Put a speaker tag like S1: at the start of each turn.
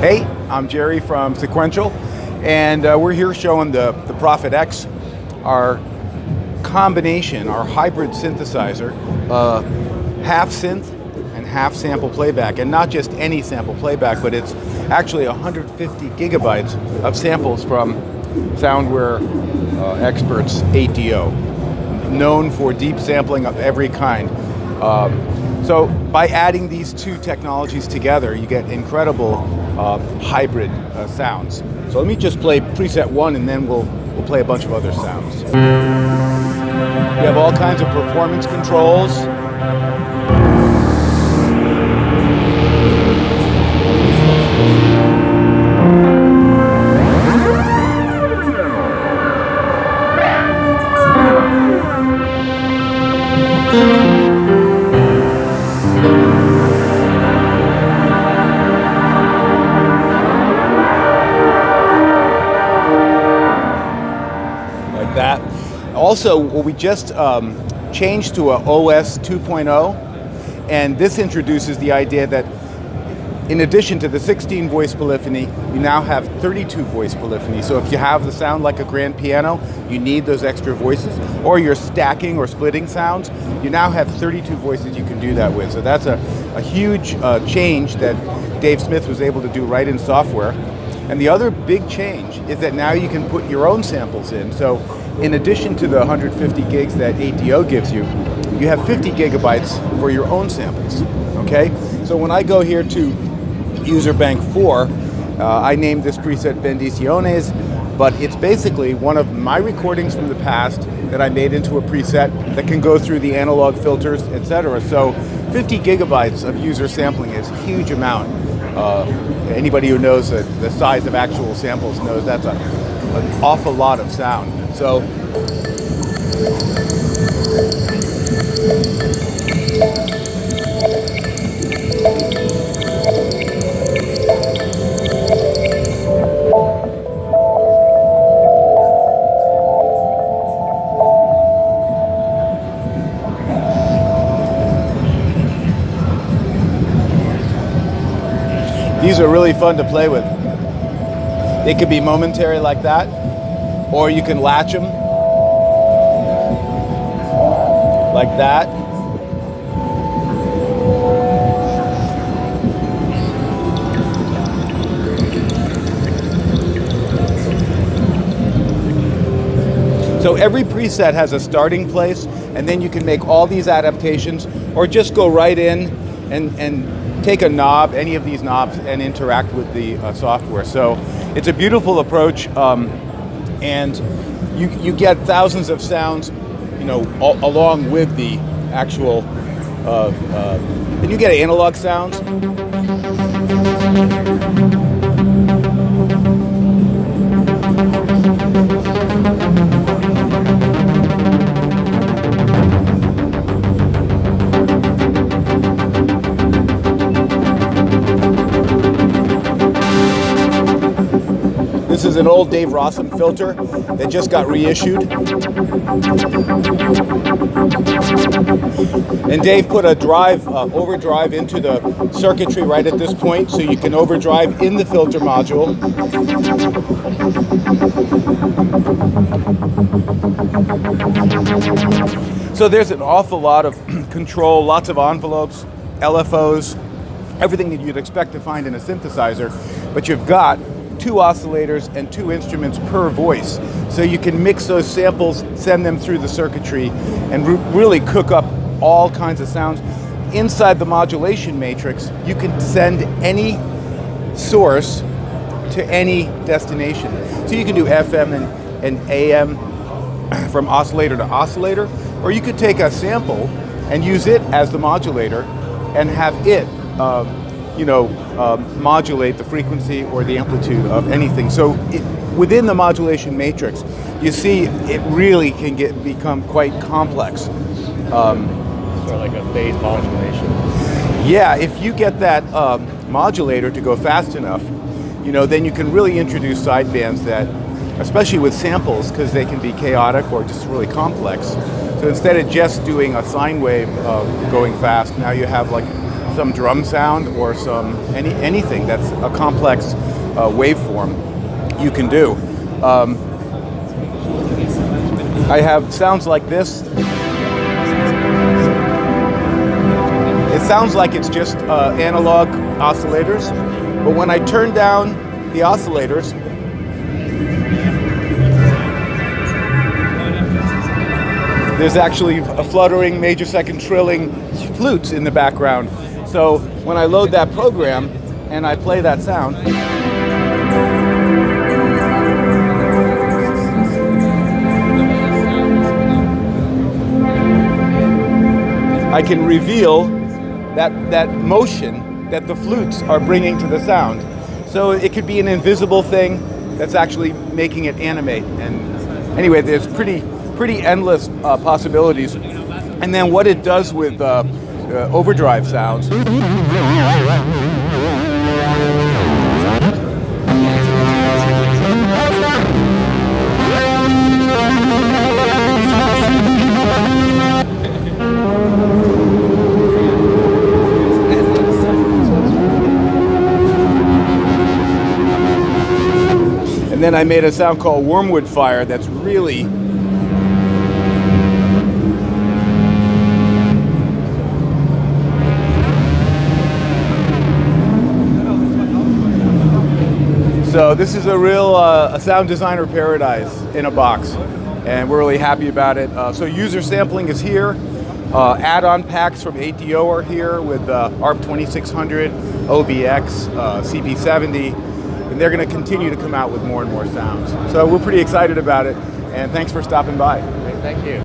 S1: Hey, I'm Jerry from Sequential, and we're here showing the Prophet X, our combination, our hybrid synthesizer, half synth and half sample playback, and not just any sample playback, but it's actually 150 gigabytes of samples from soundware experts ATO, known for deep sampling of every kind. So by adding these two technologies together, you get incredible hybrid sounds. So let me just play preset 1 and then we'll play a bunch of other sounds. We have all kinds of performance controls. That. Also, we just changed to a OS 2.0, and this introduces the idea that in addition to the 16 voice polyphony, you now have 32 voice polyphony. So if you have the sound like a grand piano, you need those extra voices, or you're stacking or splitting sounds, you now have 32 voices you can do that with. So that's a huge change that Dave Smith was able to do right in software. And the other big change is that now you can put your own samples in. So in addition to the 150 gigs that ATO gives you, you have 50 gigabytes for your own samples, okay? So when I go here to user bank 4, I named this preset Bendiciones, but it's basically one of my recordings from the past that I made into a preset that can go through the analog filters, etc. So 50 gigabytes of user sampling is a huge amount. Anybody who knows the size of actual samples knows that's an awful lot of sound. So these are really fun to play with. They could be momentary like that, or you can latch them like that. So every preset has a starting place, and then you can make all these adaptations, or just go right in and take a knob, any of these knobs, and interact with the software. So it's a beautiful approach, and you get thousands of sounds, you know, along with the actual, and you get analog sounds. This is an old Dave Rossum filter that just got reissued. And Dave put a drive, overdrive into the circuitry right at this point, so you can overdrive in the filter module. So there's an awful lot of control, lots of envelopes, LFOs, everything that you'd expect to find in a synthesizer, but you've got 2 oscillators and 2 instruments per voice. So you can mix those samples, send them through the circuitry, and really cook up all kinds of sounds. Inside the modulation matrix, you can send any source to any destination. So you can do FM and AM from oscillator to oscillator, or you could take a sample and use it as the modulator and have it modulate the frequency or the amplitude of anything. So within the modulation matrix, you see it really can become quite complex.
S2: Sort of like a phase modulation.
S1: Yeah, if you get that modulator to go fast enough, then you can really introduce sidebands that, especially with samples, because they can be chaotic or just really complex. So instead of just doing a sine wave going fast, now you have like some drum sound or some anything that's a complex waveform, you can do. I have sounds like this. It sounds like it's just analog oscillators, but when I turn down the oscillators, there's actually a fluttering, major second trilling flutes in the background. So when I load that program and I play that sound, I can reveal that motion that the flutes are bringing to the sound. So it could be an invisible thing that's actually making it animate. And anyway, there's pretty endless possibilities. And then what it does with overdrive sounds. And then I made a sound called Wormwood Fire that's really so this is a real a sound designer paradise in a box, and we're really happy about it. So user sampling is here. Add-on packs from ATO are here with ARP 2600, OBX, CP70. And they're going to continue to come out with more and more sounds. So we're pretty excited about it, and thanks for stopping by.
S2: Thank you.